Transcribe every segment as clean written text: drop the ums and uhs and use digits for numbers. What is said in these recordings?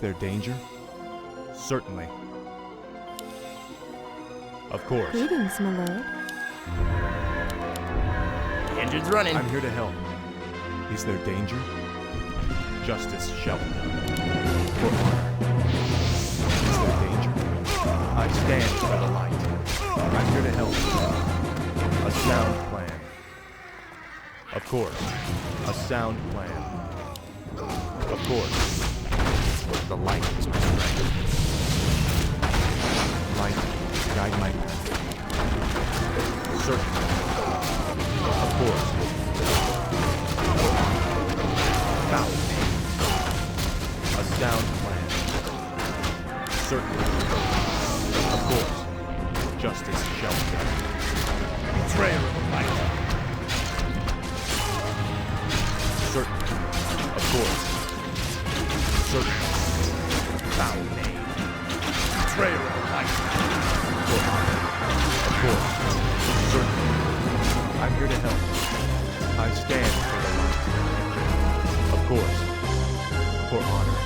Is there danger? Certainly. Of course. Greetings, my lord. The engine's running. I'm here to help. Is there danger? Justice shall be done. For honor. Is there danger? I stand for the light. I'm here to help. A sound plan. Of course. A sound plan. Of course. The light is my strength. Light, guide my path. Certainly. Of course. Foul name. A sound plan. Certainly. Of course. Justice shall be done. Betrayer of the light. Certainly. Of course. Certainly. Foul name. Betrayer of the light. For honor. Of course. Certainly. I'm here to help. I stand for the light. Of course. For honor.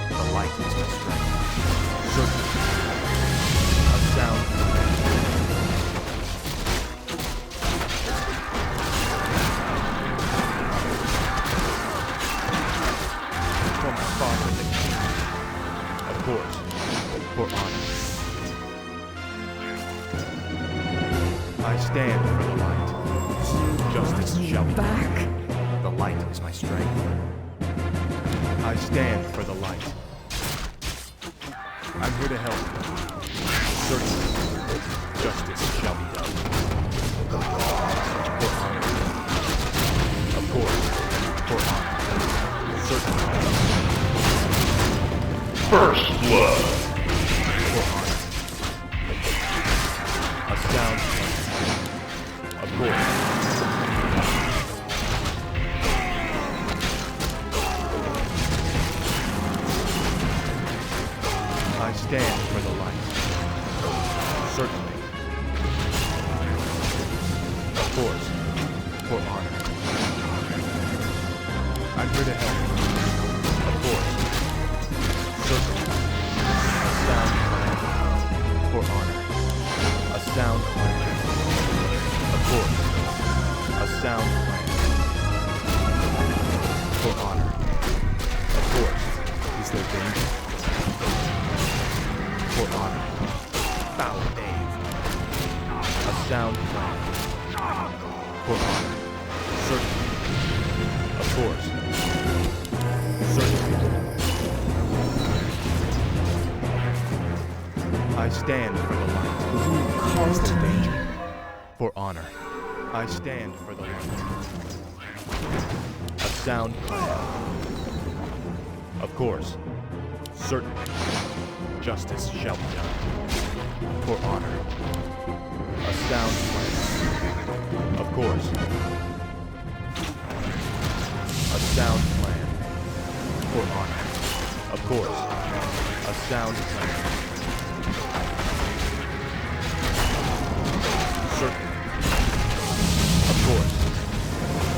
The light is my strength. Certainly. A sound plan. For my father, the king. Of course. For honor. I stand for the light. Justice shall be Back. The light is my strength. I stand for the light. I'm here to help. Certainly. Justice shall be done. For honor. Of course. For honor. Certainly. First blood. For honor. A sound plan. Of course. I stand for the light. Certainly. Of course. For honor. I'm here to help. Of course. Certainly. A sound plan. For honor. A sound plan. Of course. A sound plan. For honor. Of course. Is there danger? For honor. Foul name. A sound plan. For honor. Certainly. Of course. Certainly. I stand for the light. Is there danger? For honor. I stand for the light. A sound plan. Of course. Certainly. Justice shall be done. For honor. A sound plan. Of course. A sound plan. For honor. Of course. A sound plan. Certainly. Of course.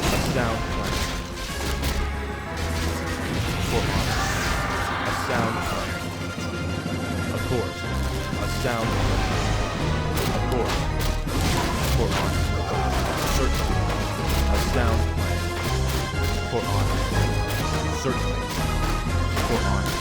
A sound plan. For honor. A sound plan. Of course. A sound plan. Of course. For honor. Certainly. A sound plan. For honor. Certainly. For honor.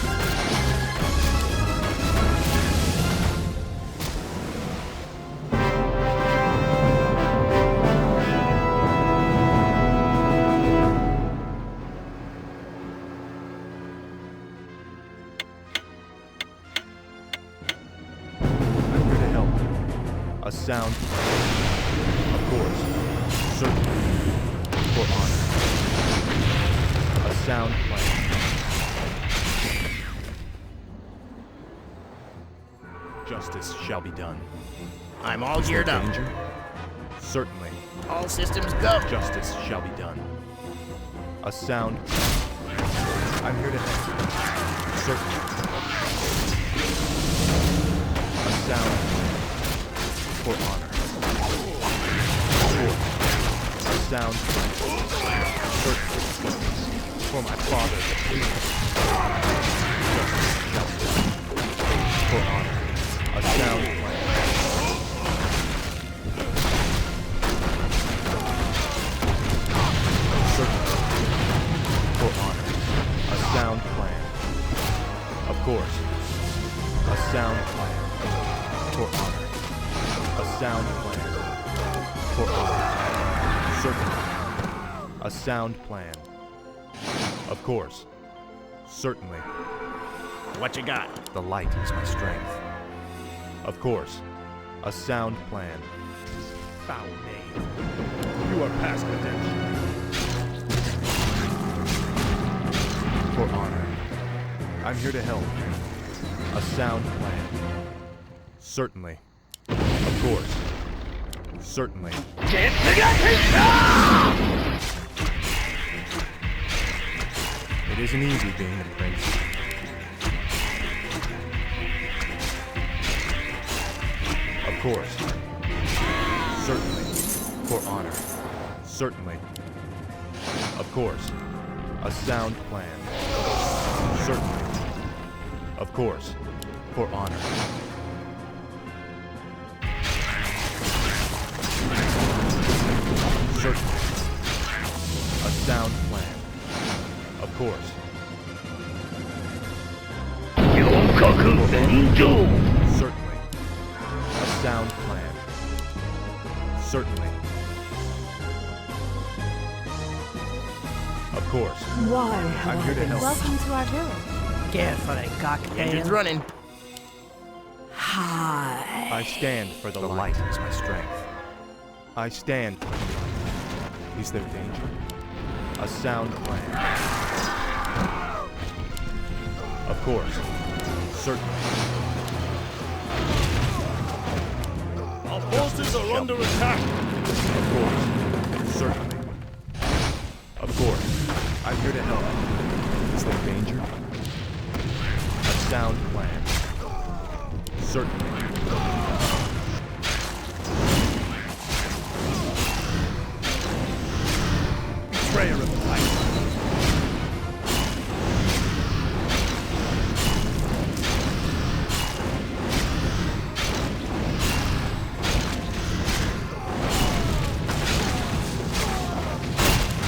A sound plan. Of course. Certainly. For honor. A sound plan. Justice shall be done. I'm all Is there geared up. danger? Certainly. All systems go. Justice shall be done. A sound plan. I'm here to help. Certainly. A sound plan. For honor. A sound plan. Certainly. For my father, the king. Justice For honor. A sound plan. Certainly. For honor. A sound plan. Of course. A sound plan. For honor. A sound plan. For honor. Certainly. A sound plan. Of course. Certainly. What you got? The light is my strength. Of course. A sound plan. Foul knave. You are past redemption. For honor. I'm here to help. A sound plan. Certainly. Of course. Certainly. It isn't easy being a prince. Of course. Certainly. For honor. Certainly. Of course. A sound plan. Certainly. Of course. For honor. Certainly. A sound plan. Of course. Certainly. A sound plan. Certainly. Of course. Why, I'm here to help. welcome to our village. Careful, that engine's running. Hi. I stand for the light is my strength. I stand for the light. Is there danger? A sound plan. Of course. Certainly. Our forces are under attack. Of course. Certainly. Of course. I'm here to help. Is there danger? A sound plan. Certainly. Betrayer of the light.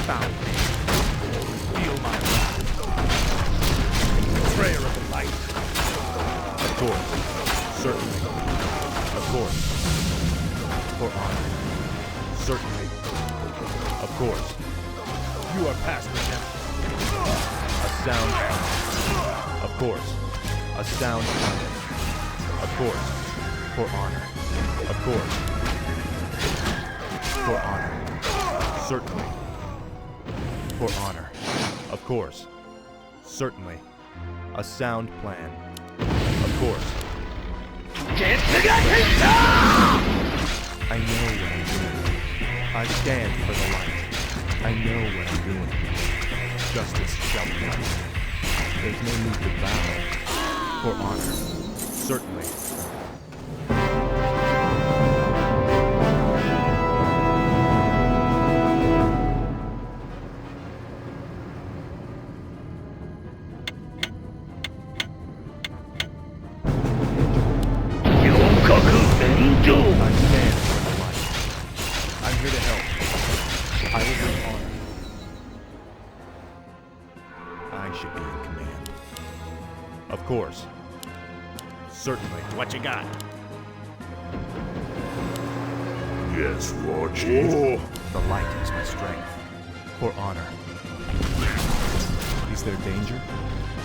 Foul. Feel my wrath. Betrayer of the light. Of course. Certainly. Of course. For honor. Certainly. Of course. You are past redemption. A sound plan. Of course. A sound plan. Of course. For honor. Of course. For honor. Certainly. For honor. Of course. Certainly. A sound plan. Of course. I know what I'm doing. I stand for the light. I know what I'm doing. Justice shall be done. There's no need to bow. For honor. Certainly. I stand for the light. I'm here to help. I will bring honor. I should be in command. Of course. Certainly. What you got? Yes, Roger. The light is my strength. For honor. Is there danger?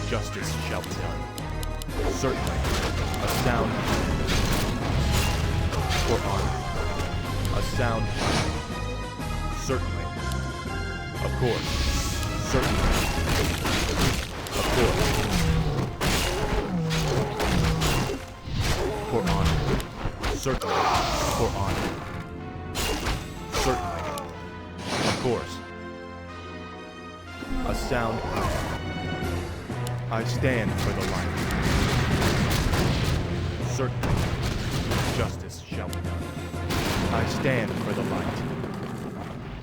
Justice shall be done. Certainly. A sound plan. For honor. A sound plan. Certainly. Of course. Certainly. Of course. For honor. Certainly. For honor. Certainly. Of course. A sound plan. I stand for the light. Certainly. Justice shall be done. I stand for the light.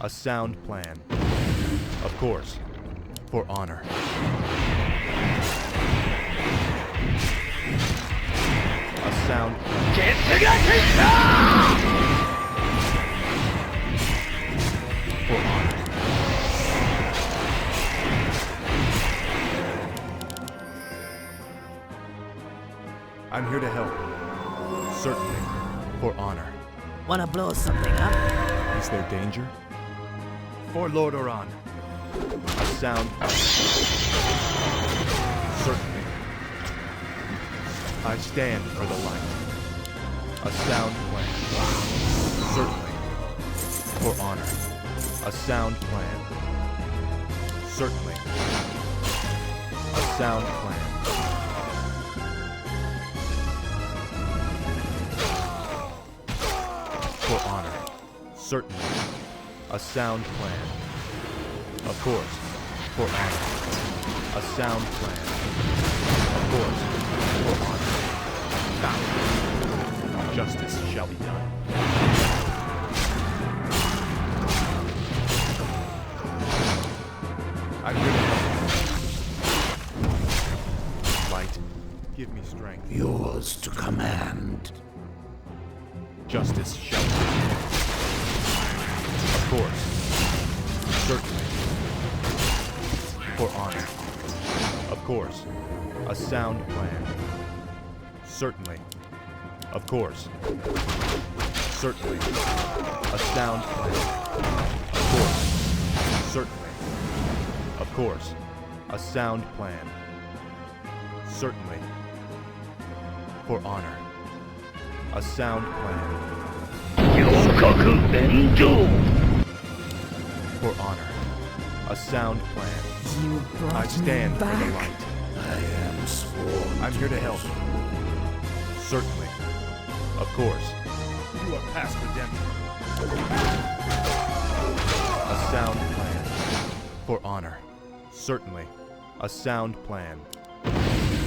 A sound plan. Of course. For honor. A sound plan. For honor. I'm here to help. Certainly. For honor. Wanna blow something up? Is there danger? For Lord Oran. A sound. Certainly. I stand for the light. A sound plan. Certainly. For honor. A sound plan. Certainly. A sound plan. For honor. Certainly. A sound plan. Of course. For honor. A sound plan. Of course. For honor. Now. Justice shall be done. I'm here to help. Light, give me strength. Yours to command. Justice shall be done. Of course. Certainly. For honor. Of course. A sound plan. Certainly. Of course. Certainly. A sound plan. Of course. Certainly. Of course. A sound plan. Certainly. For honor. A sound plan. Yhwach NW. For honor. A sound plan. You brought I stand me for the back. light. I am sworn. I'm here to help. Certainly. Of course. You are past redemption. A sound plan. For honor. Certainly. A sound plan.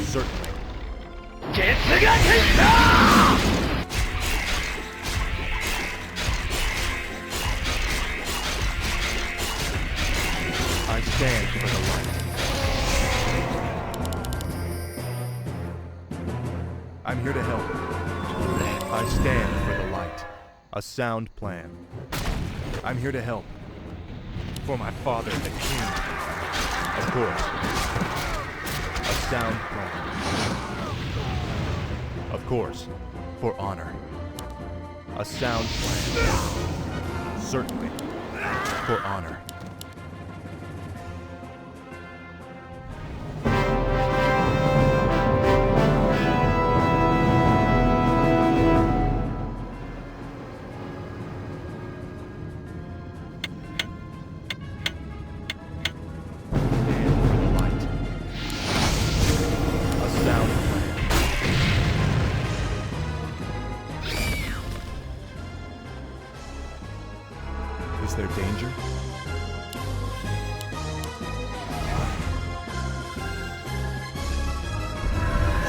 Certainly. I stand for the light. I'm here to help. I stand for the light. A sound plan. I'm here to help. For my father, the king. Of course. A sound plan. Of course. For honor. A sound plan. Certainly. For honor. Is there danger?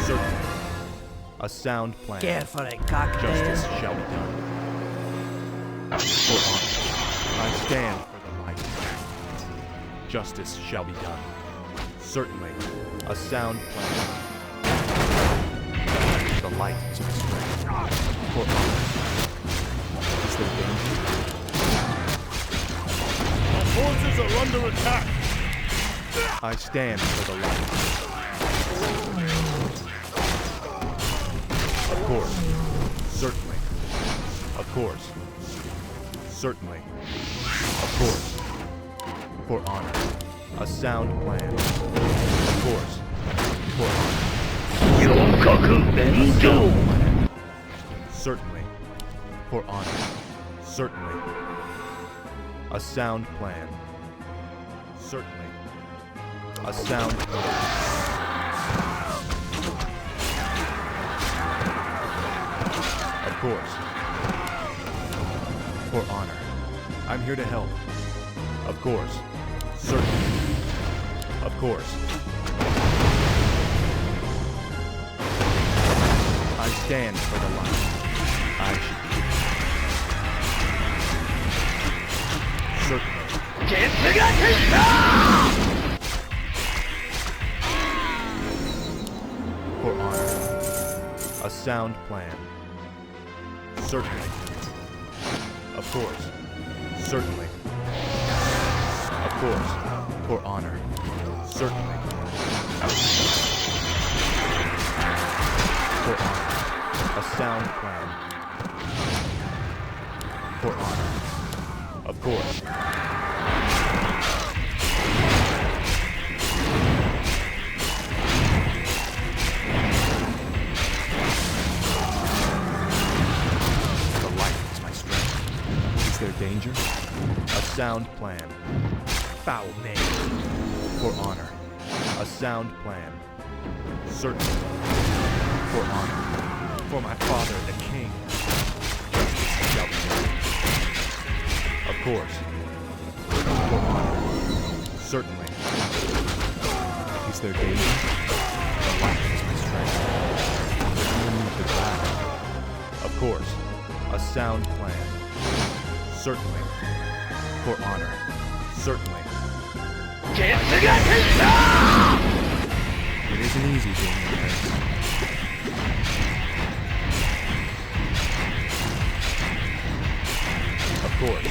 Certainly. A sound plan. Care for a cocktail? Justice shall be done. For honor. I stand for the light. Justice shall be done. Certainly. A sound plan. The light is my strength. For honor. Is there danger? Forces are under attack. I stand for the light. Of course. Certainly. Of course. Certainly. Of course. For honor. A sound plan. Of course. For honor. Yhwach NW. Certainly. For honor. Certainly. A sound plan. Certainly. A sound plan. Of course. For honor. I'm here to help. Of course. Certainly. Of course. I stand for the light. I should be. Certainly. For honor. A A sound plan. Certainly. Of course. Certainly. Of course. For honor. Certainly. For honor. A sound plan. For honor. Of course. The light is my strength. Is there danger? A sound plan. Foul name. For honor. A sound plan. Certainly. For honor. For my father, the king. Justice shall be done. Of course. For honor. Certainly. Is there danger? The light is my strength. There's no need to battle. Of course. A sound plan. Certainly. For honor. Certainly. It isn't easy being a prince. Of course.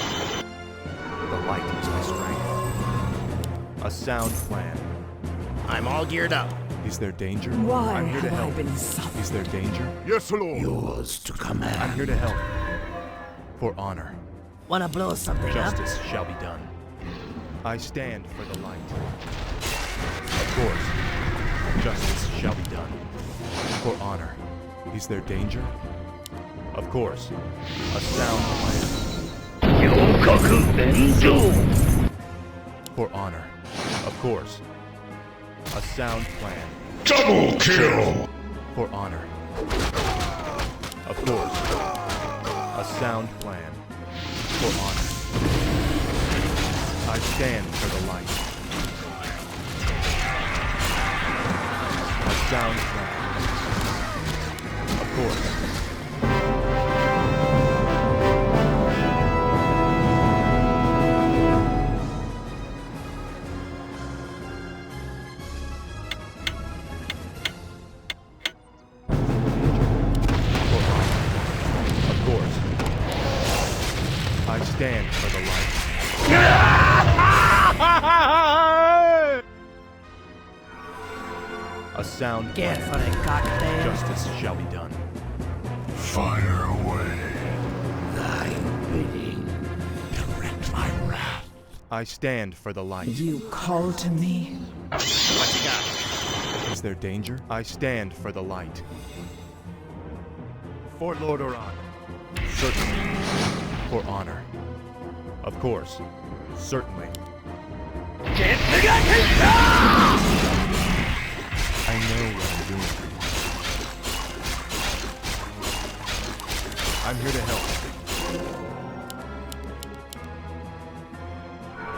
The light is my strength. A sound plan. I'm all geared up. Is there danger? Why I'm here to have I help. been summoned? Is there danger? Yes, Lord. Yours to I'm command. here to help. For honor. Wanna blow something up? Justice shall be done. I stand for the light. Of course. Justice shall be done. For honor. Is there danger? Of course. A sound plan. Yhwach NW. For honor. Of course. A sound plan. Double kill. For honor. Of course. A sound plan. For honor. I stand for the light. A sound plan. Of course. For honor. Of course. I stand for the light. A sound Get plan. for the cocktail. Justice shall be done. Fire away. Thy bidding. Direct my wrath. I stand for the light. You call to me? What you got? Is there danger? I stand for the light. For Lord Oran. Certainly. For honor. Of course. Certainly. I know what I'm doing. I'm here to help.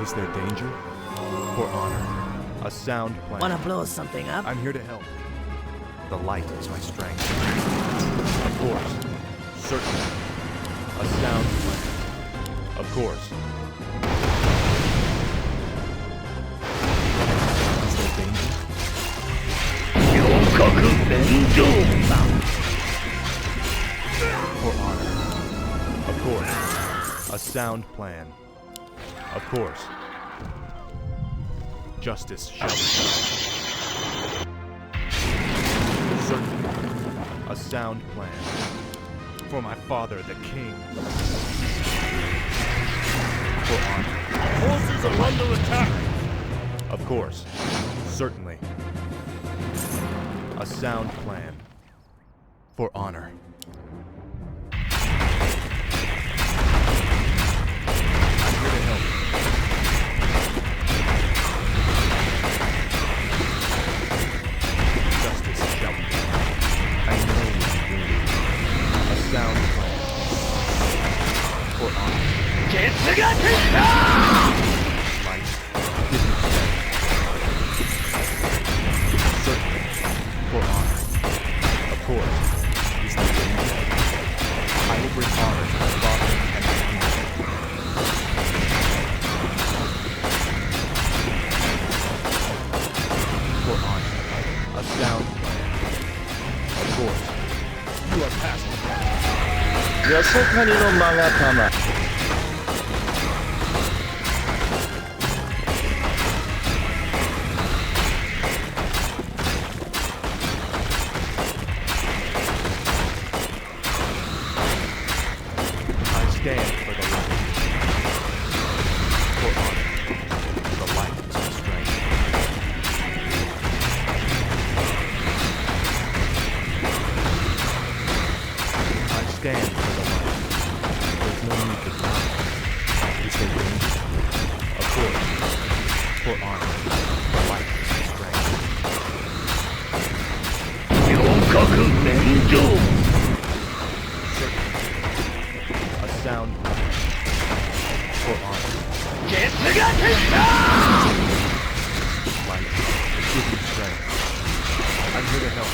Is there danger? For honor. A sound plan. Wanna blow something up? I'm here to help. The light is my strength. Of course. Certainly. A sound plan. Of course. Is there danger? Yhwach NW. For honor. Of course. A sound plan. Of course. Justice shall be done. Certainly. A sound plan. For my father, the king. For honor. Forces are under attack. Of course. Certainly. A sound plan. For honor. I'm here to help. Justice shall be done. I know what I'm doing. A sound plan. For honor. Light. Give me strength. Certainly. For honor. Of course. Is there danger? I will bring honor to my father and my kingdom. You are past me. よそかにの勾玉 I stand for the light. For honor. The light is my strength. I stand for the light. There's no need to doubt. You say danger? Of course. For honor. The light is my strength. 四角炎上 A sound plan. For honor. ゲスが出た Light. Give me strength. I'm here to help.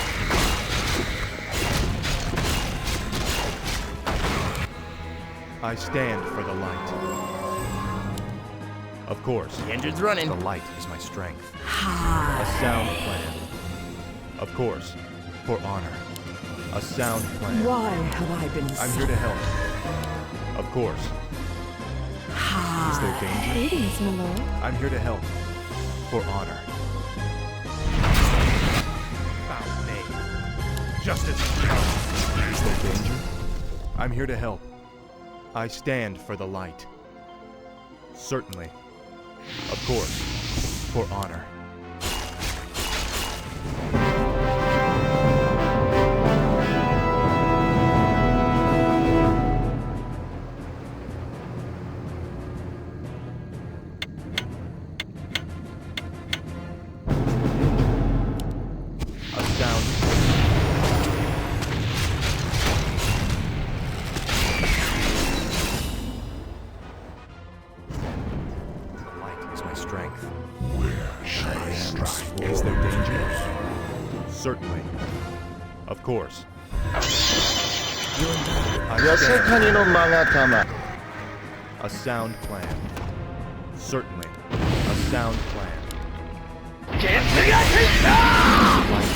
I stand for the light. Of course. The engine's running. The light is my strength. A Hi. sound plan. Of course. For honor. A sound plan. Why have I been I'm here to help. Of course. Is there danger? Greetings, my lord. I'm here to help. For honor. Foul name. Justice. Is there danger? I'm here to help. I stand for the light. Certainly. Of course. For honor. A sound. The light is my strength. Where shall I strike? Is there danger? Certainly. Of course. I よそ stand. かにの勾玉 A sound plan. Certainly. A sound plan. ゲスが出た Light.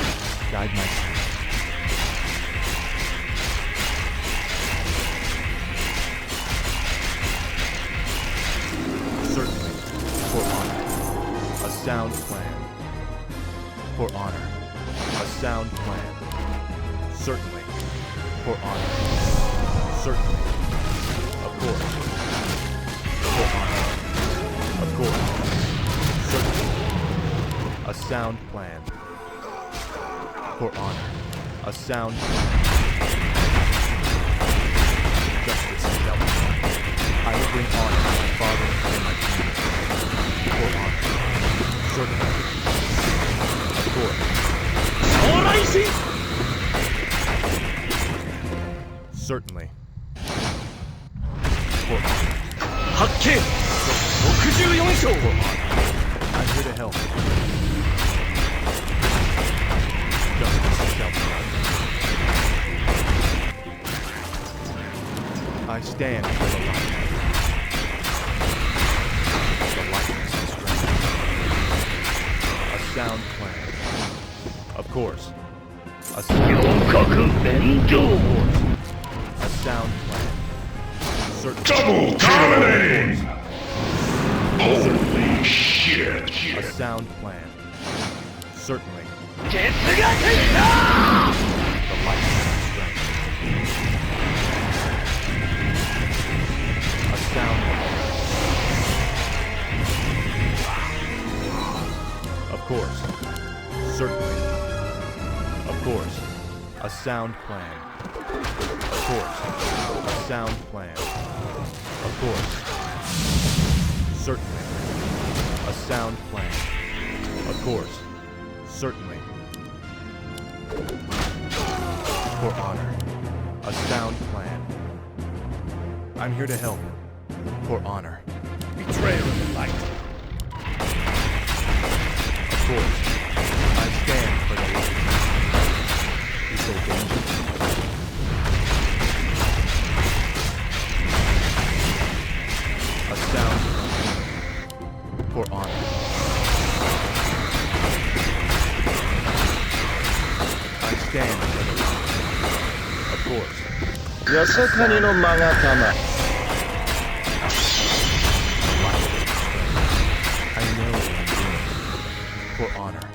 Guide my path. Certainly. For honor. A sound plan. For honor. A sound plan. Certainly. For honor. Certainly. Of course. For honor. Of course. Certainly. A sound plan. For honor. A sound plan. Justice and justice. I will bring honor to my father and my community. For honor. Certainly. Of course. 将来し Certainly. For honor. 発見64章 For honor. I'm here to help. Justice shall be done. I stand for the light. The light is my strength. A sound plan. Of course. A 四 sound. 角炎上 Of course. A sound plan. Certainly. Double dominating! Holy shit! A sound plan. Certainly. ゲスが出た The light is my strength. A sound plan. Of course. Certainly. Of course. A sound plan. Of course. A sound plan. Of course. Certainly. A sound plan. Of course. Certainly. For honor. A sound plan. I'm here to help. For honor. Betrayer of the light. Of course. I stand for the light. Is there danger? A sound plan. For honor. I stand for the light. Of course. よそかにの勾玉 I know what I'm doing. For honor.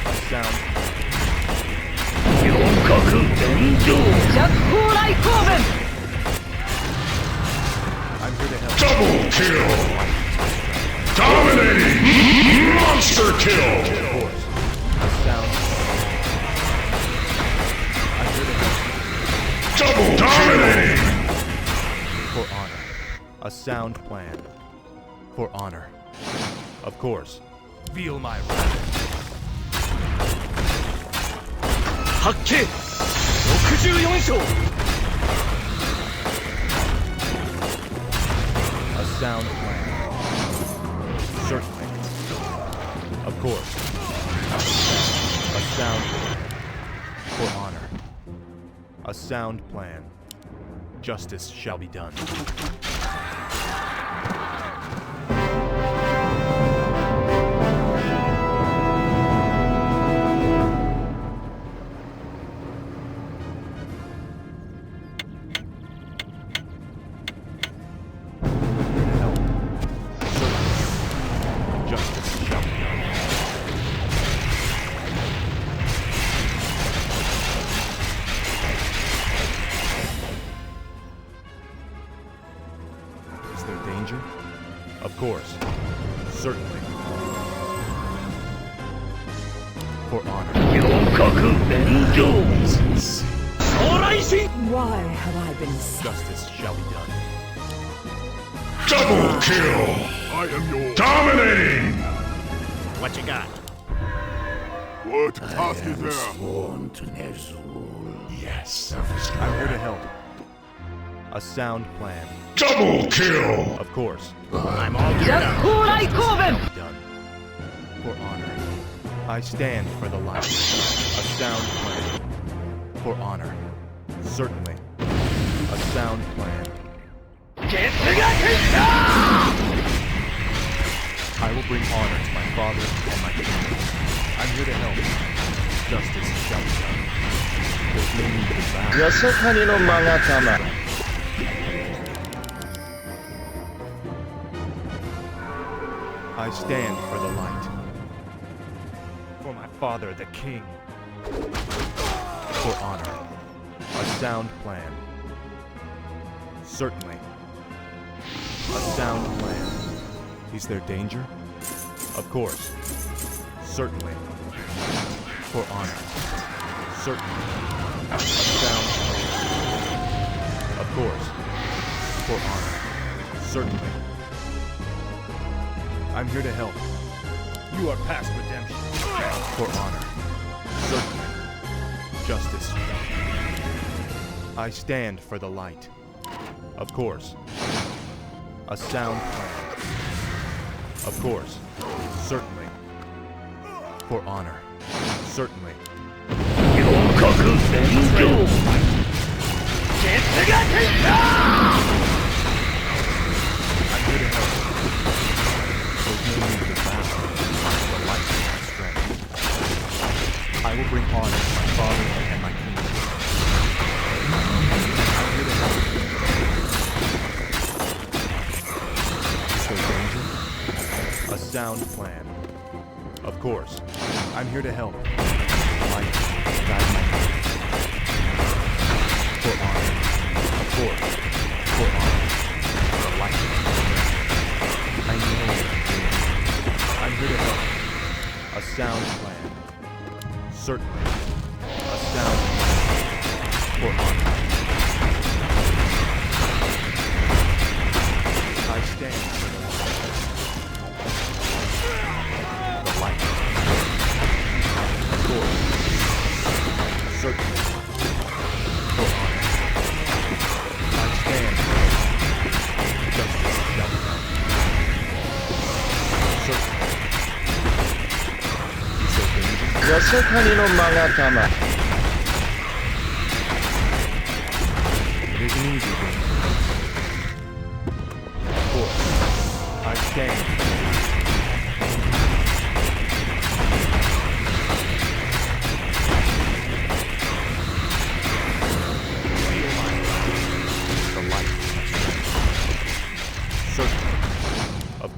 A sound. 四角伝承 I'm here to help. Double kill! Dominating! Monster kill! Of course. A sound. I'm here to help. Double dominating! For honor. A sound plan. For honor. Of course. Feel my wrath. 八景64章 A sound plan. Certainly. Of course. A sound plan. For honor. A sound plan. Justice shall be done. Justice shall be done. Is there danger? Of course. Certainly. For honor. 四角伝承 Why have I been Justice shall be done. Double kill! I am yours. Dominating! What you got? What task is there? Sworn to Ner'zhul. Yes, I'm here to help. A sound plan. Double kill! Of course. I'm all geared up. Done. For honor. I stand for the light. A sound plan. For honor. Certainly. A sound plan. I will bring honor to my father and my kingdom. I'm here to help. Justice shall be done. There's no need to bow. よそかにの勾玉 I stand for the light. For my father, the king. For honor. A sound plan. Certainly. A sound plan. Is there danger? Of course. Certainly. For honor. Certainly. A sound plan. Of course. For honor. Certainly. I'm here to help. You are past redemption. For honor. Certainly. Justice. I stand for the light. Of course. A sound plan. Of course. Certainly. For honor. Certainly. 四角伝承 I'm here to help. There's no need to bow. The light is my strength. I will bring honor to my father and my kingdom. I'm here to help. Is there danger? A sound plan. Of course. I'm here to help. Light, guide my hand. For honor. Of course. For honor. The light. I know what I'm doing. I'm here to help. A sound plan. Certainly. A sound plan. For honor. I stand for the light. Of course. Certainly. For honor. I stand for justice shall be done. Certainly. Is there danger? よそかにの勾玉 It isn't easy, Green. Of course. I stand.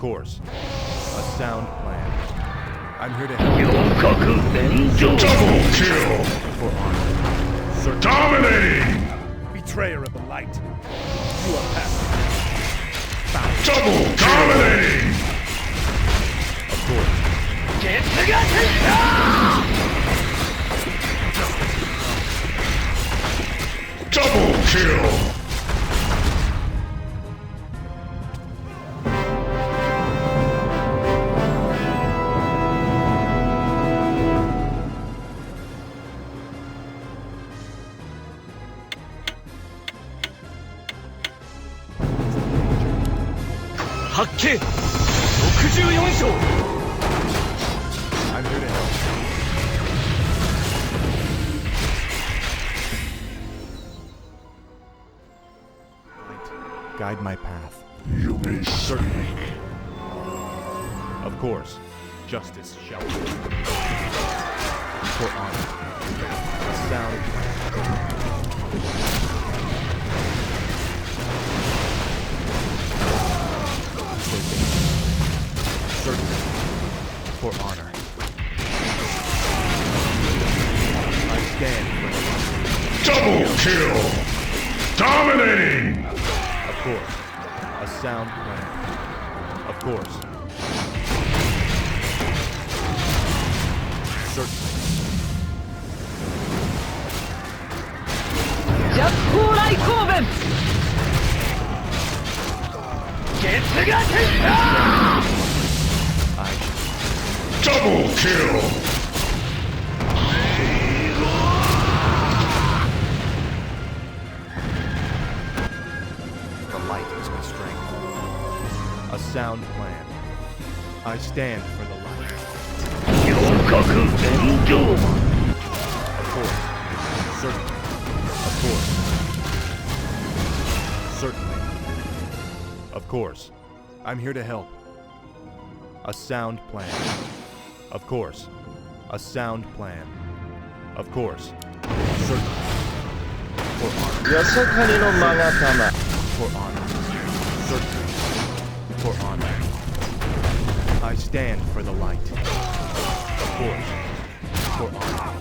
course. A sound plan. I'm here to help. 四角炎上 Double kill! For honor. Sir, Dominating! betrayer of the light. You are past. Double dominating! Of course. Double kill! I'm here to help. Light, guide my path. You may Certainly. Of course. Justice shall be. For honor. A sound. Certainly. For honor. I stand for double kill! Dominating! Of course. A sound plan. Of course. Certainly. Double kill! The light is my strength. A sound plan. I stand for the light. 四角炎上 Of course. Certainly. Of course. Certainly. Of course. I'm here to help. A sound plan. Of course. A sound plan. Of course. Certainly. For honor. よそかにのマガタマ For honor. Certainly. For honor. I stand for the light. Of course. For honor.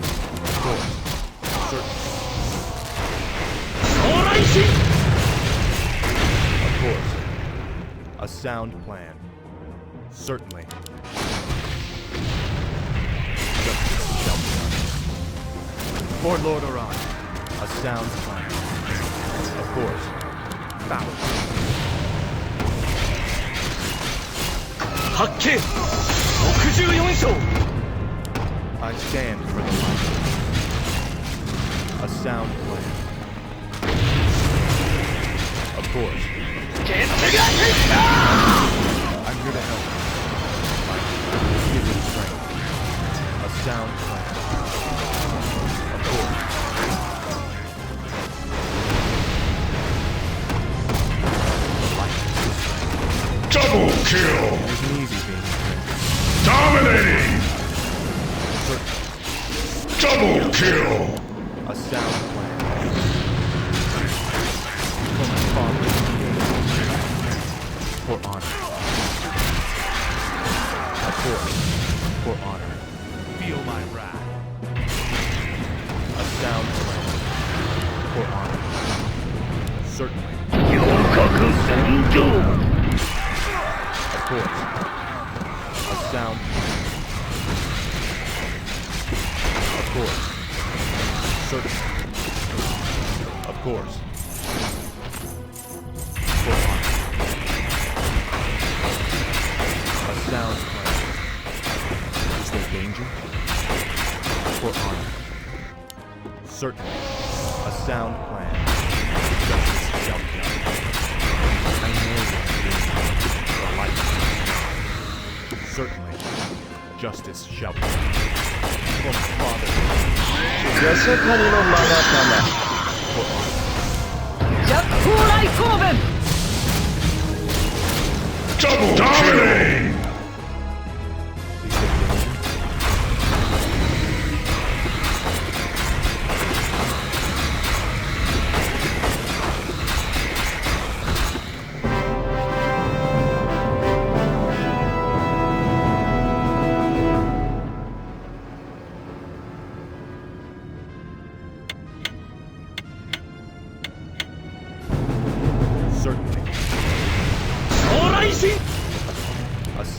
Of course. Certainly. Of course. A sound plan. Certainly. Justice shall be done. For Lord Oran. A sound plan. Of course. Bow. I stand for the light. A sound plan. Of course. I'm here to help. Give me strength. A sound plan. Of course. The light is the strength. Double kill! Isn't easy being a prince. Dominating! Certain. Double kill! A sound plan. For my father. For honor. Of course. For honor. Feel my wrath. A sound plan. For honor. Certainly. 四角炎上 Of course. A sound plan. Of course. Certainly. Of course. For honor. A sound plan. Is there danger? For honor. Certainly. A sound plan. Justice shall be done. I know that the light is strong. Certainly. Justice shall be done. For my father. よそかにのマガタマ For honor. Double dominating! Is there danger?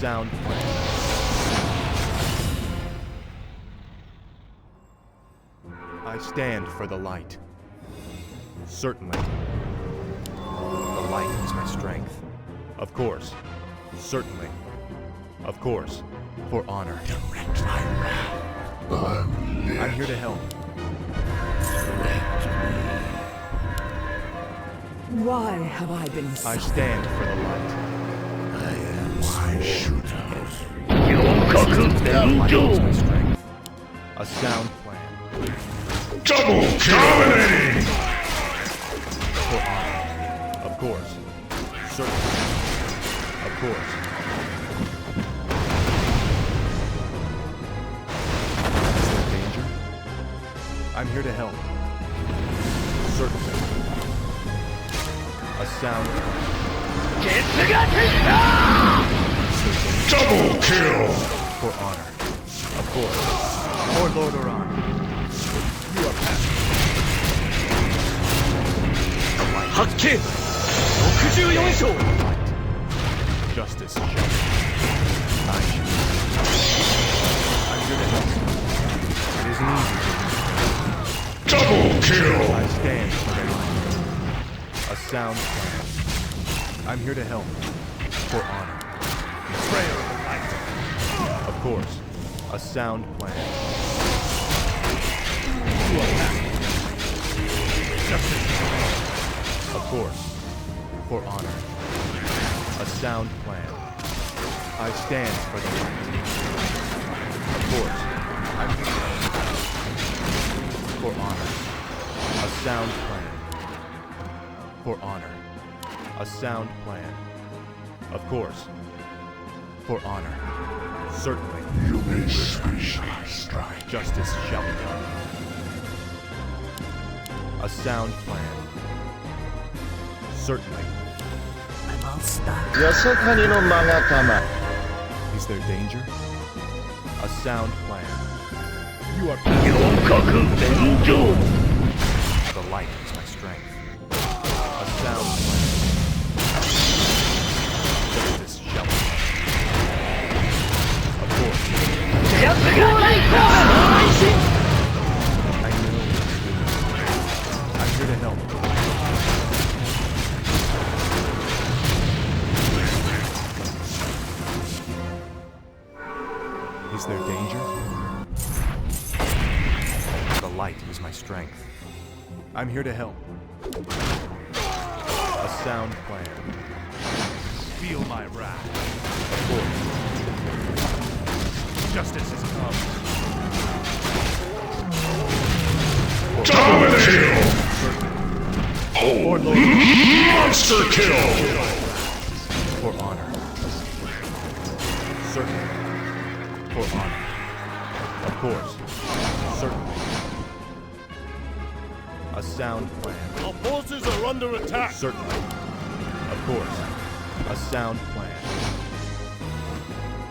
sound plan. I stand for the light. Certainly. The light is my strength. Of course. Certainly. Of course. For honor. Direct my wrath. I'm here to help. Why have I been I stand for the light. Why should I? The light is my strength. A sound plan. Double dominating! For honor. Of course. Certainly. Of course. Is there danger? I'm here to help. Certainly. A sound plan. Double kill! For honor. Of course. For Lord Oran. You are past. The light. 発見64章 Justice shall be. I'm here to help. It isn't easy. Double kill! I stand for the light. A sound plan. I'm here to help. For honor. Betrayer of the light. Of course. A sound plan. You are past. Justice. Of course. For honor. A sound plan. I stand for the light. Of course. I'm here. For honor. A sound plan. For honor. A sound plan. Of course. For honor. Certainly. You may specially strike. Justice shall be done. A sound plan. Certainly. I'm all stuck. よそかにのマガタマ Is there danger? A sound plan. You are 四角天井 The light is my strength. A sound plan. Justice shall be done. Of course. I know. I'm here to help. Is there danger? The light is my strength. I'm here to help. A sound plan. Feel my wrath. Of course. Justice is come. Double kill! For Lord. Monster kill! For honor. Certainly. For honor. Of course. Certainly. A sound plan. Our forces are under attack. Certainly. Of course. A sound plan.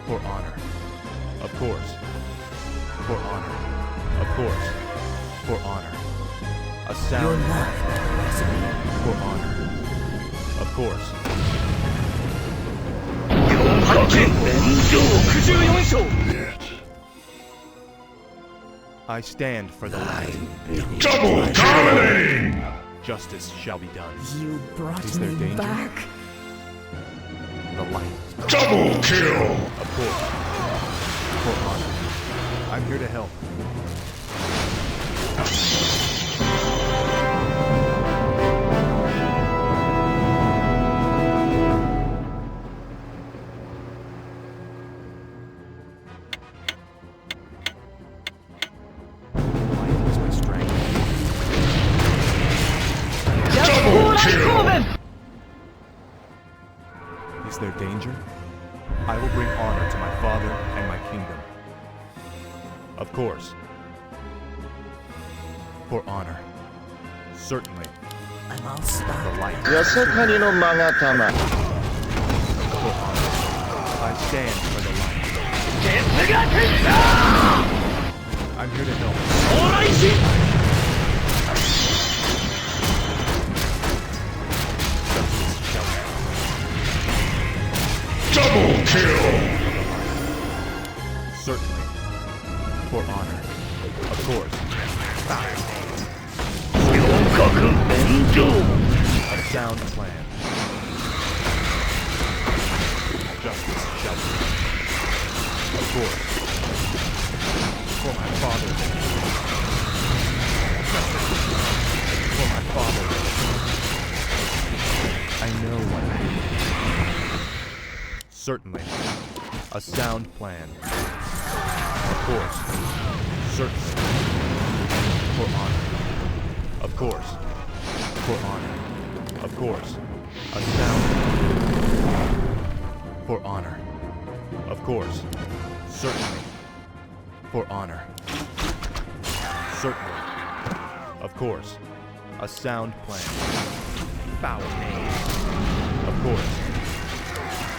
For honor. Of course. For honor. Of course. For honor. A Your sound plan. love impresses me. For honor. Of course. 64章 I stand for the light. Double dominating! Justice shall be done. You brought Is there me danger? back. The light. Double kill! Of course. For honor. I'm here to help. Light is my strength. Double kill! Is there danger? I will bring honor to my father and my kingdom. Of course. For honor. Certainly. I'm all The stuck. light. よそかにのマガタマ For honor. I stand for the light. I'm here to help. Justice shall be. Double kill! A sound plan. Justice shall be done. Of course. For my father. Justice for my father. I know what I need. Certainly. A sound plan. Of course. Certainly. For honor. Of course. For honor. Of course. A sound for honor. Of course. Certainly. For honor. Certainly. Of course. A sound plan. Foul name. Of course.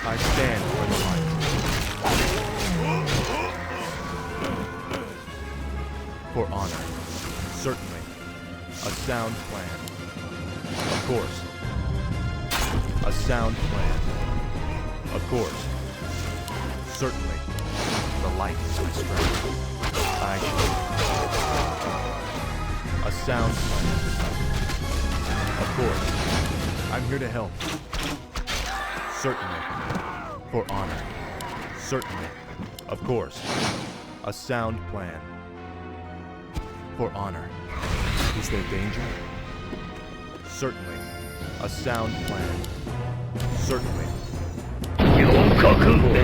I stand for the light. For honor. Certainly. A sound plan. Of course. A sound plan. Of course. Certainly. The light is my strength. A sound plan. Of course. I'm here to help. Certainly. For honor. Certainly. Of course. A sound plan. For honor. Is there danger? Certainly. A sound plan. Certainly. Certainly.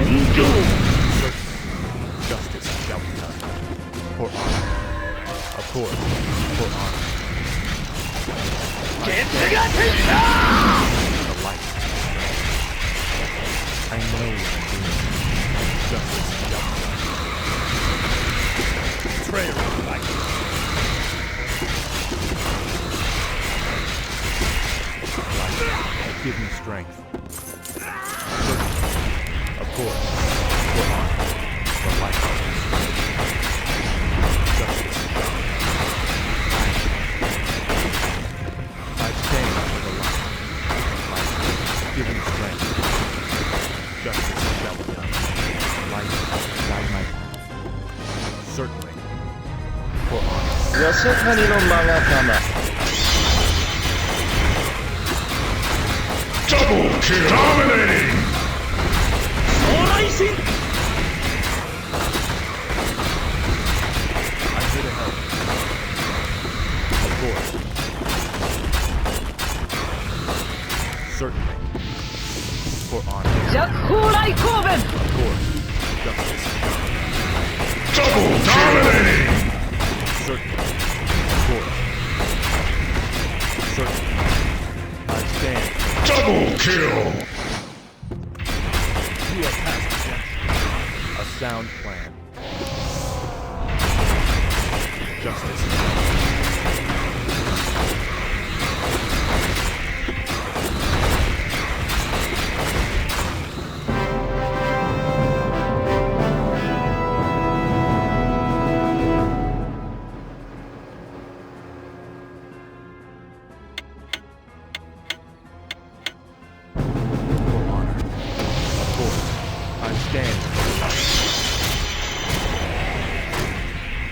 Justice shall be done. For honor. Of course. For honor. The light. I know what I'm doing. Justice shall be done. Betrayer of light. Give me strength. Of course. For honor. The light. Justice. I stand for the light. Give me strength. Justice shall be done. Light guide my path. Certainly. For honor. ヤソカニの勾玉 Double kill! Dominating! I'm here to help. Of course. Certainly. For honor. Of course. Justice. Double dominating! Certainly. Of course. Certainly. I stand. Double kill! You are past redemption. A sound plan. Justice.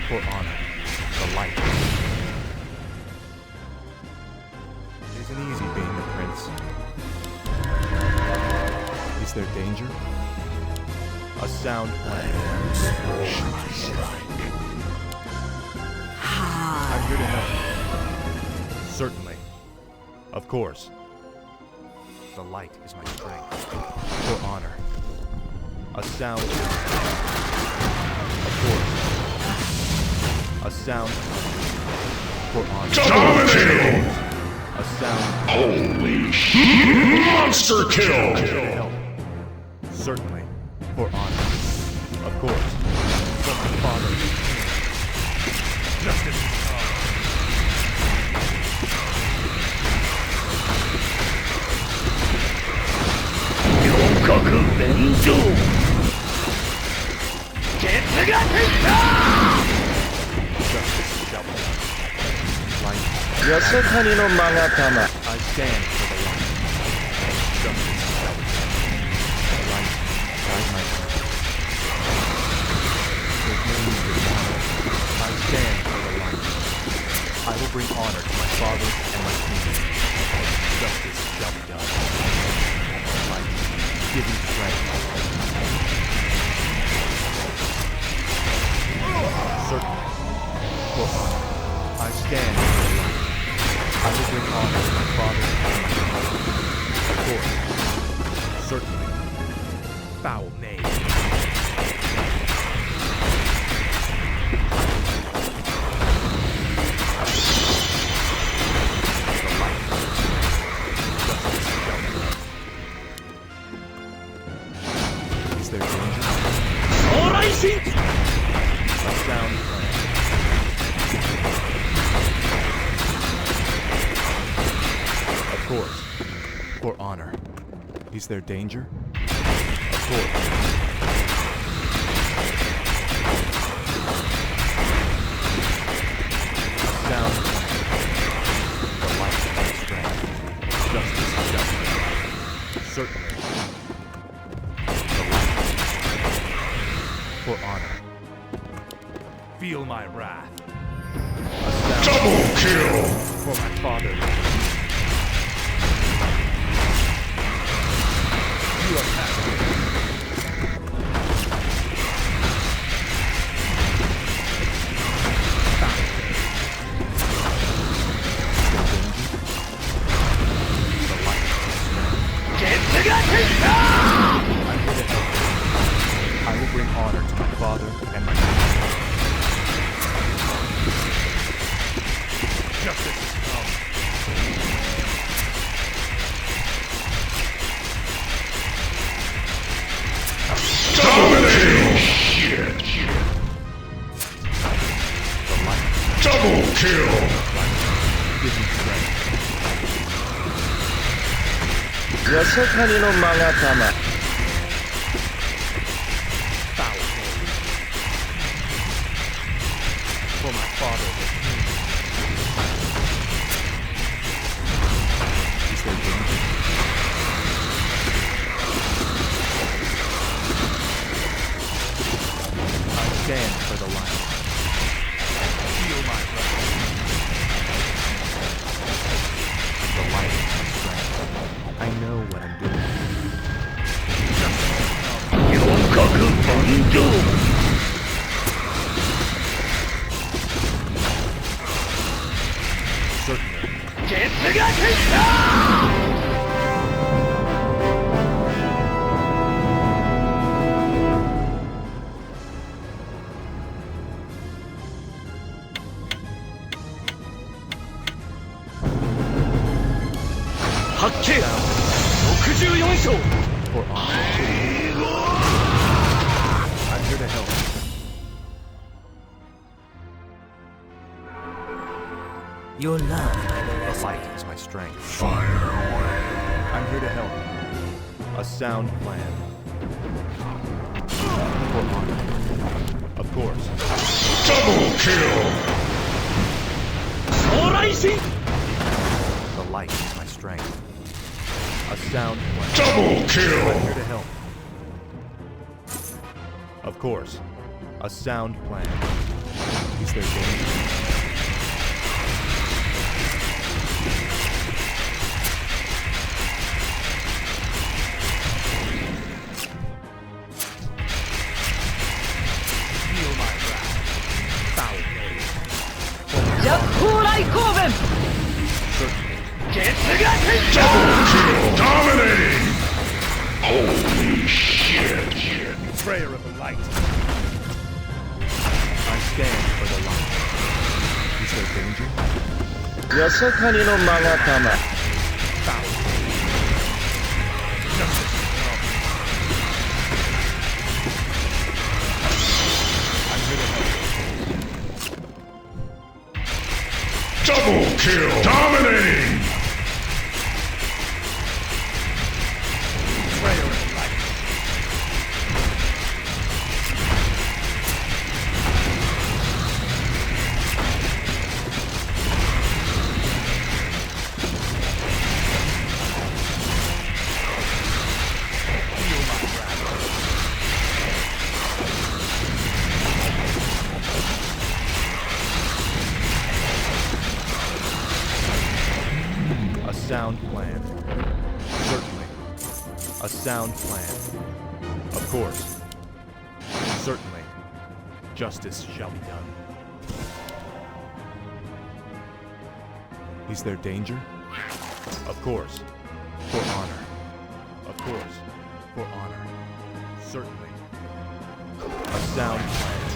For honor, the light. It isn't easy being a prince. Is there danger? A sound plan. I'm here to help. Certainly. Of course. The light is my strength. For honor. A sound. Of course. A sound. For honor. Dominating! A sound. Holy shit! Monster kill! Help. Certainly. For honor. Of course. From my father. Justice is ours. Justice shall be done. Light. ヤソカニの勾玉 I stand for the light. Justice shall be done. Light. Guide my path. There's no need to honor. I stand for the light. I will bring honor to my father and my Justice shall be done. Light, give me strength. Certainly. For honor, I stand for the light. I will bring honor to my father and my mother. Of course. Certainly. Foul knave. The light. Justice shall be done. Is there danger? A sound plan. Of course. For honor. Is there danger? Of course. A sound plan. The light of my strength. Justice shall be done. Certainly. The light. For honor. Feel my wrath. A sound Double kill! for my father. You are passive. The light. I'm here to help you. I will bring honor to my father and my mother. Justice has come. Dominating! Shit! The light. Double kill! Give me strength. ヤソカニのマガタマ Foul name. For my father, the king. Is there danger? I stand for the light. Feel my breath. The light is my strength. I know what I'm doing. Certainly. For honor. I'm here to help. You're loved by the The rest. light is my strength. Fire away! I'm here to help. A sound plan. For honor. Of course. Double kill! The light is my strength. A sound plan. Double I'm kill! here to help. Of course. A sound plan. Is there danger? Feel my wrath. Foul name. Certainly. Double kill! Dominating! Holy shit! Betrayer of the light. I stand for the light. Is there danger? ヤソカニのマガタマ Foul name. Justice has come. I'm here to help. Double kill! Dominating! Betrayer of the light. Feel my wrath. sound plan. Certainly. A sound plan. Of course. Certainly. Justice shall be done. Is there danger? Of course. For honor. Of course. For honor. Certainly. A sound plan.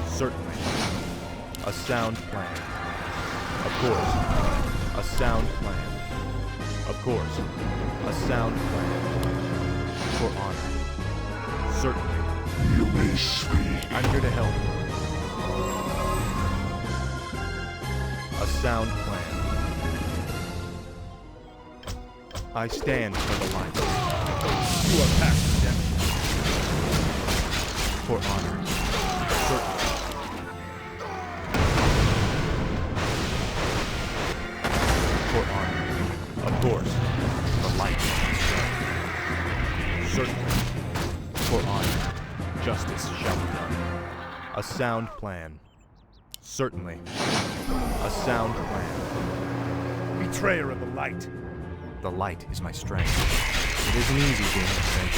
Certainly. A sound plan. Of course. A sound plan. Of course. A sound plan. For honor. Certainly. You may speak. I'm here to help. A sound plan. I stand for the light. You are past redemption. For honor. Certainly. For honor. Of course. The light. Certainly. For honor. Justice shall be done. A sound plan. Certainly. A sound plan. Betrayer of the light. The light is my strength. It isn't easy being a saint.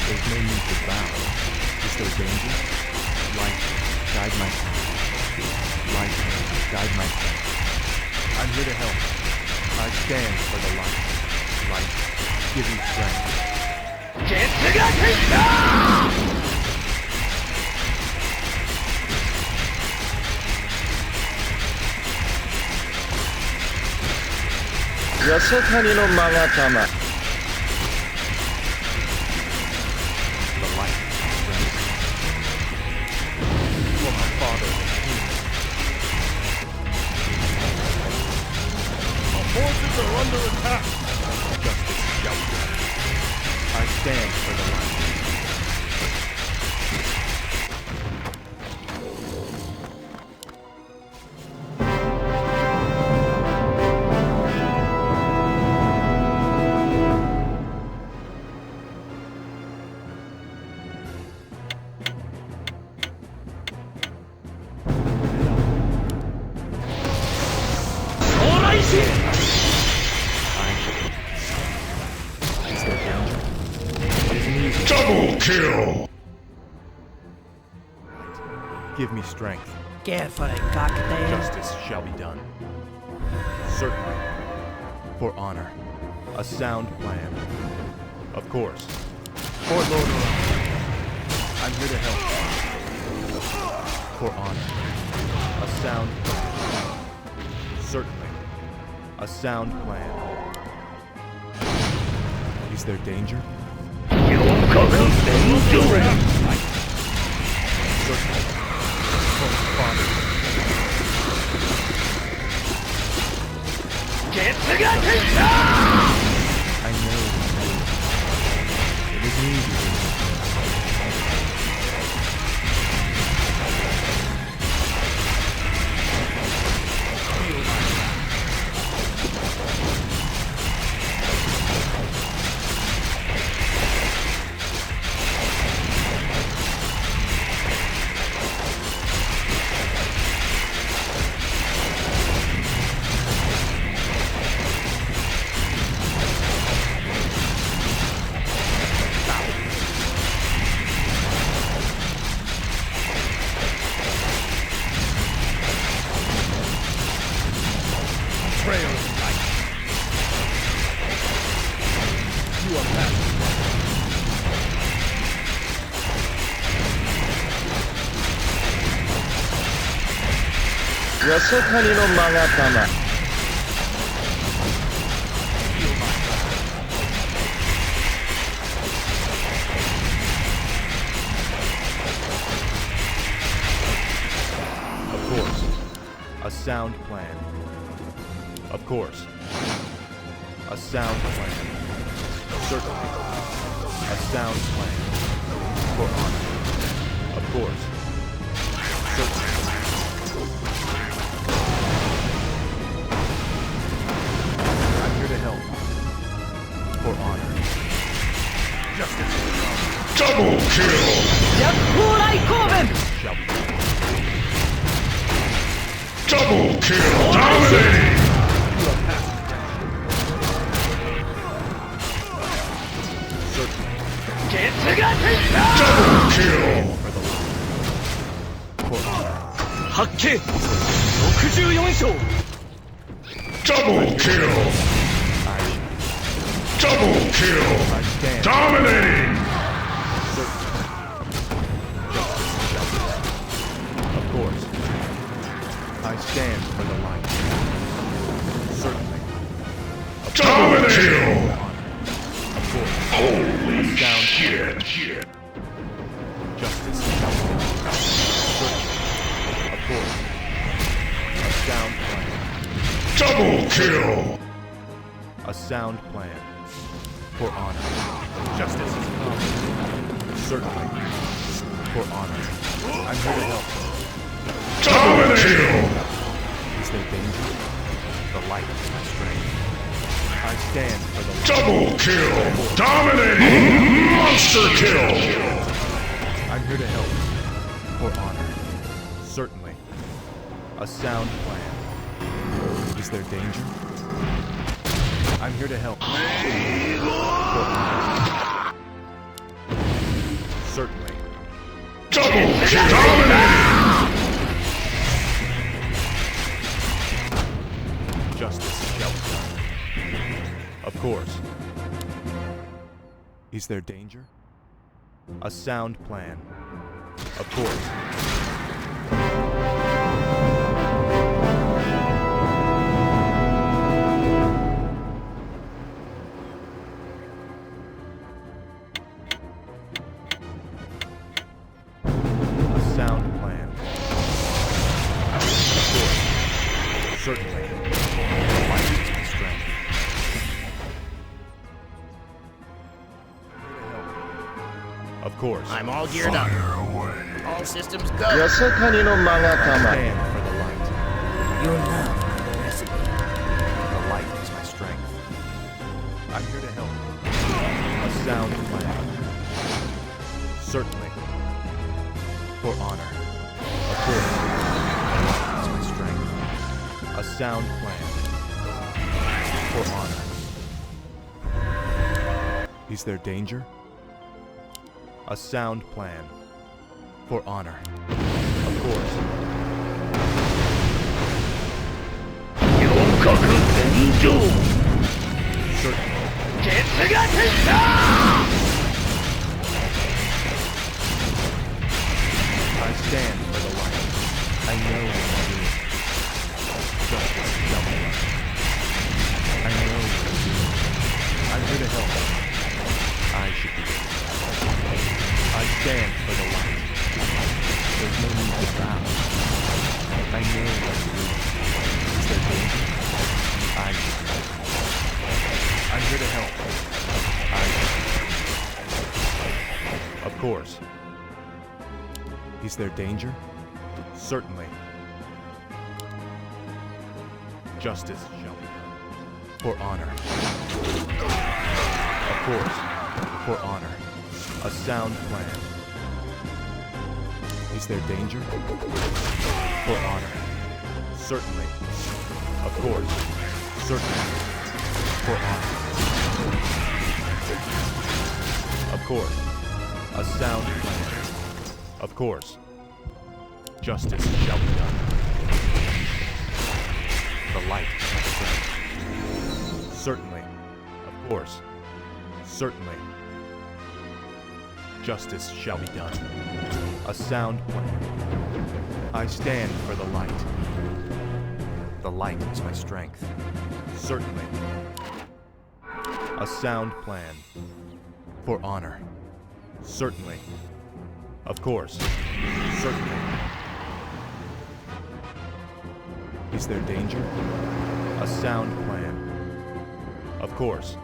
There's no need to bow. Is there danger? Light, guide my path. Light, guide my path. I'm here to help. I stand for the light. Light, give me strength. Yasakani no magatama. The light is my strength. For my father, the king. Our forces are under attack. Justice shall be done. I stand for the light. Is there danger? It isn't easy. Double kill. Give me strength. Careful, cocktail. Justice shall be done. Certainly. For honor. A sound plan. Of course. For Lord Orion. I'm here to help. For honor. A sound plan. Certainly. A sound plan. Is there danger? Certainly. For my father. I know. It is easy. Betrayer of the light. You are past Yasakani no magatama. Of course. A sound plan. Of course. A sound plan. Certainly. A sound plan. For honor. Of course. Certainly. I'm here to help. For honor. Justice Double kill. shall be done. Double kill. Dominating. You are past redemption. Double kill! Double kill! I stand. Dominating! Of course. I stand for the light. Certainly. Double kill! Of course. Holy Down. shit! Justice. Certainly. Of course. A sound plan. Double kill! A sound plan. For honor. Justice is come. Certainly. For honor. I'm here to help. Double kill! Is there danger? The light is my strength. I stand for the light. Double kill! Dominating! Monster kill! I'm here to help. For honor. Certainly. A sound plan. Is there danger? I'm here to help. For honor. Certainly. Double kill! Dominating! Justice shall be done. Of course. Is there danger? A sound plan. Of course. A sound plan. Of course. Certainly. Light is my strength. Of course. I'm all geared up. All systems go. ヤサカニのマガタマ Stand for the light. Your love, the recipe. The light is my strength. I'm here to help. A sound plan. Certainly. For honor. Of course. The light is my strength. A sound plan. For honor. Is there danger? A sound plan. For honor. Of course. Certainly. I stand for the light. I know what I do. Justice shall be done. I know what I do. I'm here to help. I should be here. I stand for the light. There's no need to bow. I know what to do. Is there danger? I should be here. I'm here to help. Of course. Is there danger? Certainly. Justice shall be done. For honor. Of course. For honor. A sound plan. Is there danger? For honor. Certainly. Of course. Certainly. For honor. Of course. A sound plan. Of course. Justice shall be done. The light is my strength. Certainly. Of course. Certainly. Justice shall be done. A sound plan. I stand for the light. The light is my strength. Certainly. A sound plan. For honor. Certainly. Of course. Certainly. Is there danger? A sound plan. Of course.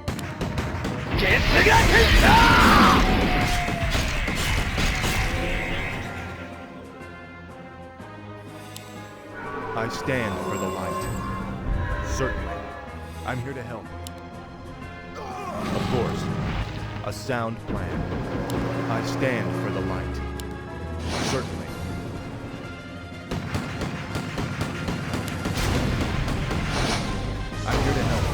I stand for the light. Certainly. I'm here to help. Of course. A sound plan. I stand for the light. Certainly. I'm here to help.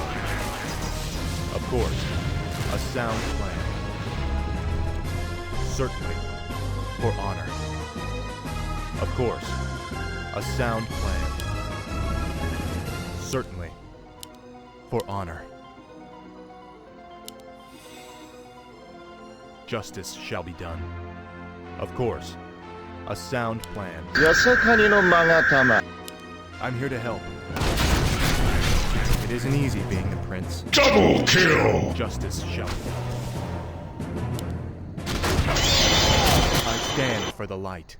Of course. A sound plan. Certainly. For honor. Of course. A sound plan. Certainly. For honor. Justice shall be done. Of course. A sound plan. よそかにの勾玉 I'm here to help. It isn't easy being the prince. Double kill! Justice shall be done. I stand for the light.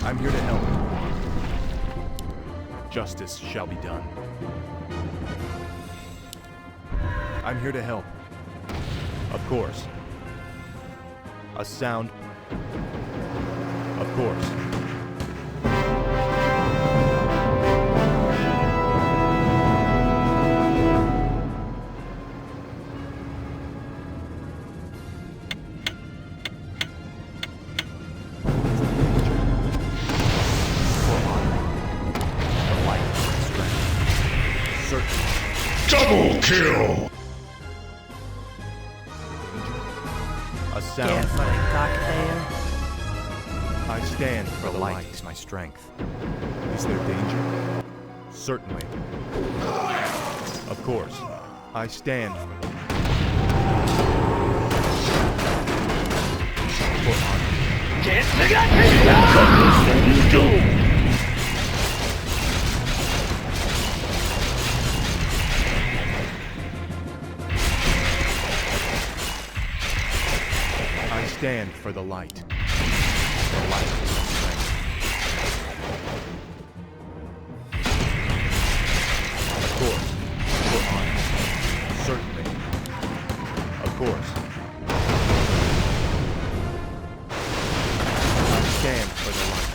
I'm here to help. Justice shall be done. I'm here to help. Of course. A sound. Of course. Double kill! A sound. Carefully, cocktail. I stand for the light is my strength. Is there danger? Certainly. Of course. I stand for honor. I stand for the light. The light is my strength. Of course. For honor. Certainly. Of course. I stand for the light.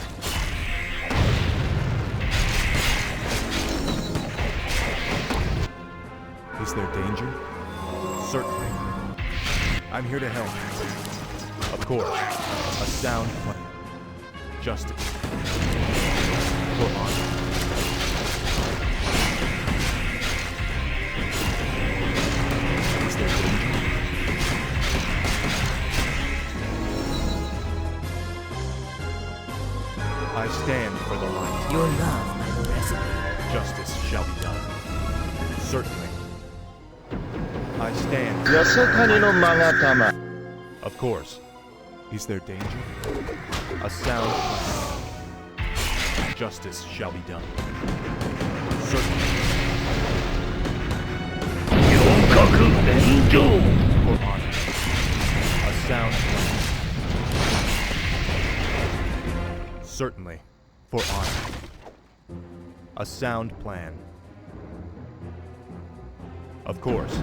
Is there danger? Certainly. I'm here to help. Of course. A sound plan. Justice. For honor. Is there danger? I stand for the light. Your love, my recipe. Justice shall be done. Certainly. I stand. よそかにの勾玉 Of course. Is there danger? A sound plan. Justice shall be done. Certainly. For honor. A sound plan. Certainly. For honor. A sound plan. Of course.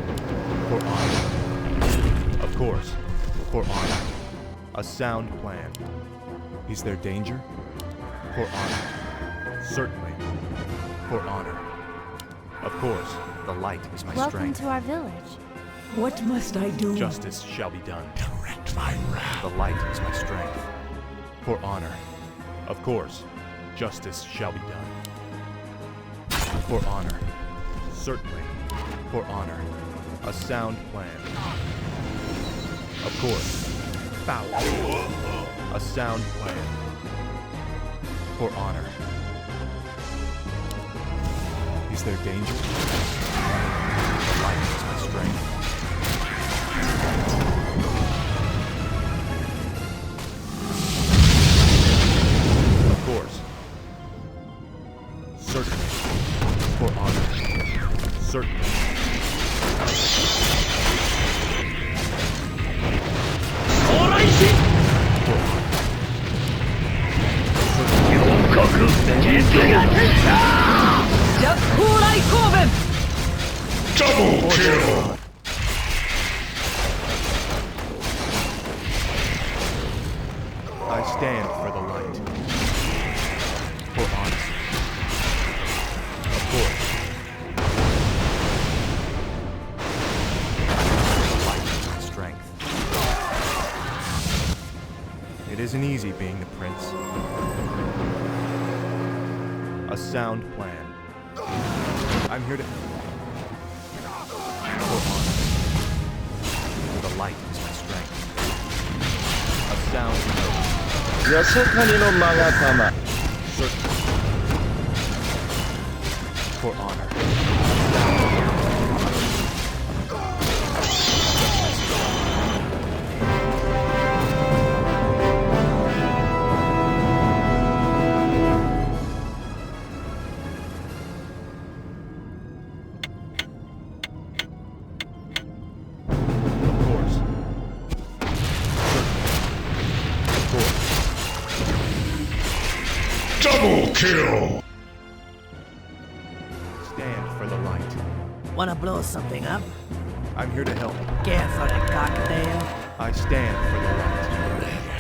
For honor. Of course. For honor. A sound plan. Is there danger? For honor. Certainly. For honor. Of course. The light is my Welcome strength. to our village. What must I do? Justice shall be done. Direct my wrath. The light is my strength. For honor. Of course. Justice shall be done. For honor. Certainly. For honor. A sound plan. Of course. Foul. A sound plan. For honor. Is there danger? The light is my strength. Of course. Certainly. For honor. Certainly. Double kill! I stand for the light. For honesty. Of course. The light is my strength. It isn't easy being the prince. A sound plan. I'm here to... For honor. sound plan. ヤセカニの勾玉 Certain. For honor. Of course. Of course. Double kill! Stand for the light. Wanna blow something up? I'm here to help. Care for a cocktail? I stand for the light.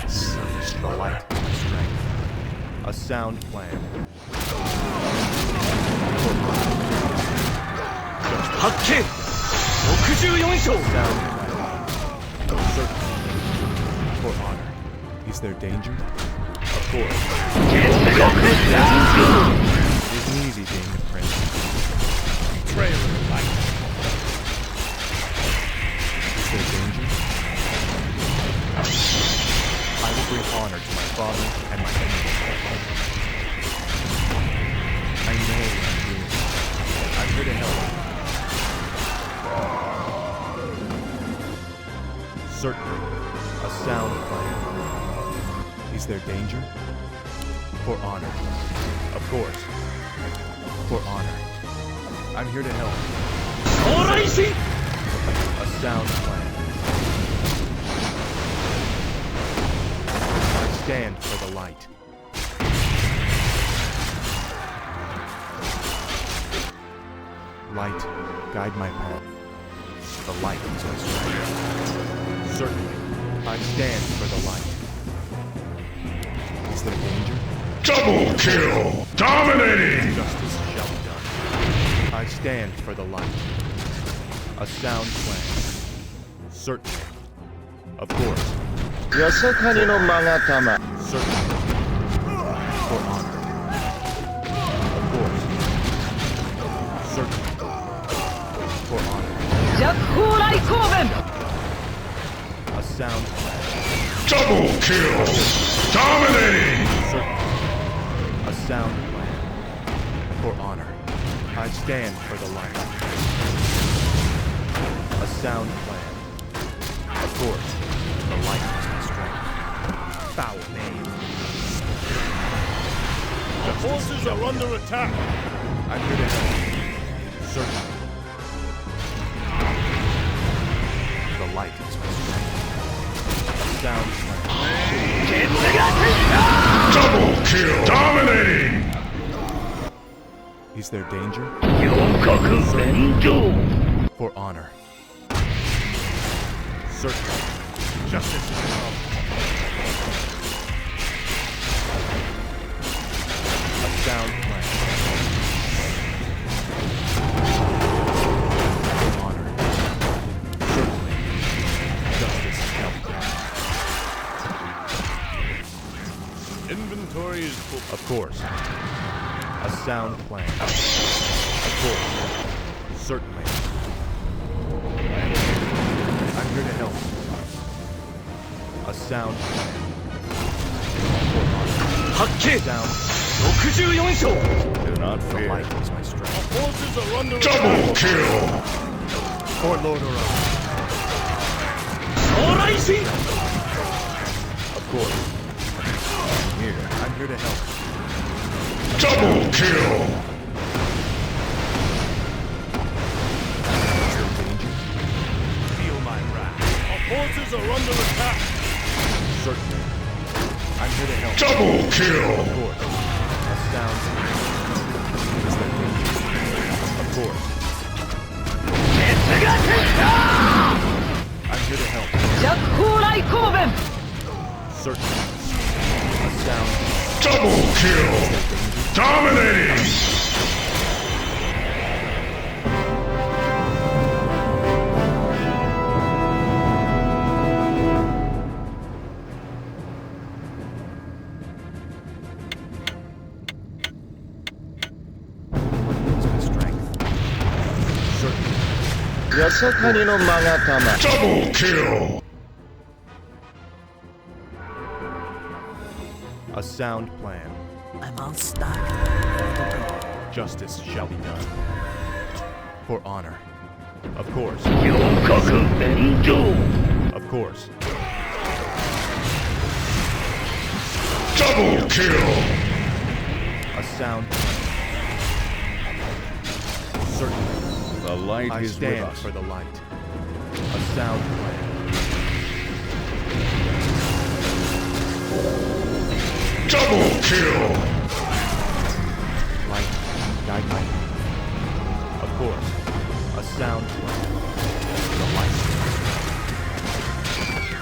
Yes. The light is my strength. A sound plan. Sound plan. Certainty. For honor. Is there danger? Of course. It isn't easy being the prince. Betrayal of the light. Is there danger? I will bring honor to my father and my enemy. I know what I'm doing. I'm here to help. Certainly, a sound plan. Is there danger? For honor. Of course. For honor. I'm here to help. A sound plan. I stand for the light. Light, guide my path. The light is my strength. Certainly, I stand for the light. Is there danger? Double kill! Dominating! Justice shall be done. I stand for the light. A sound plan. Certainly. Of course. ヤセカニの勾玉 Certainly. For honor. Of course. Certainly. For honor. A sound plan. Double kill! Dominating! Certainly. A sound plan. For honor. I stand for the light. A sound plan. Of course. The light is my strength. Foul name. The forces are under attack. I'm here to help. Certainly. The light is my strength. A sound plan. Double kill! Dominating! Is there danger? For honor. Certainly. Justice is come. A sound plan. For honor. Certainly. Justice shall be done. Inventory is full. Of course. A sound plan. Of course. Certainly. I'm here to help. A sound plan. For honor. Sound. Do not The fear. light is my The strength. forces are under Double attack. kill! For Lord Around. Of course. I'm here to help. Double kill! Is there danger? Feel my wrath. Our forces are under attack. Certainly. I'm here to help. Double Of kill! course. A sound. Is there danger? Of course. I'm here to help. Certainly. A sound. Double kill! Dominating! Is my strength. Certainly. ヤセカニの勾玉 Double kill! A sound plan. I'm all stock. Ready to go. Justice shall be done. For honor. Of course. 四角炎上 Of course. Double kill! A sound plan. Certainly. The light I is with stand us. for the light. A sound plan. Double kill! Light. Guide light. Of course. A sound plan. The light.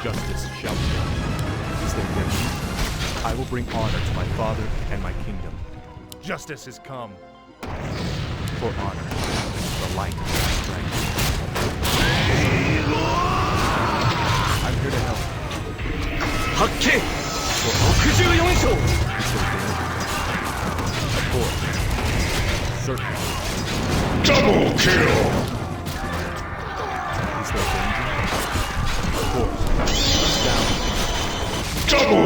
Justice shall be done. Is there vengeance? I will bring honor to my father and my kingdom. Justice has come. For honor. The light. Strength. I'm here to help. 発見 For honor. 64章 Of course. Certainly. Double kill! Is there danger? Of course. A sound. Double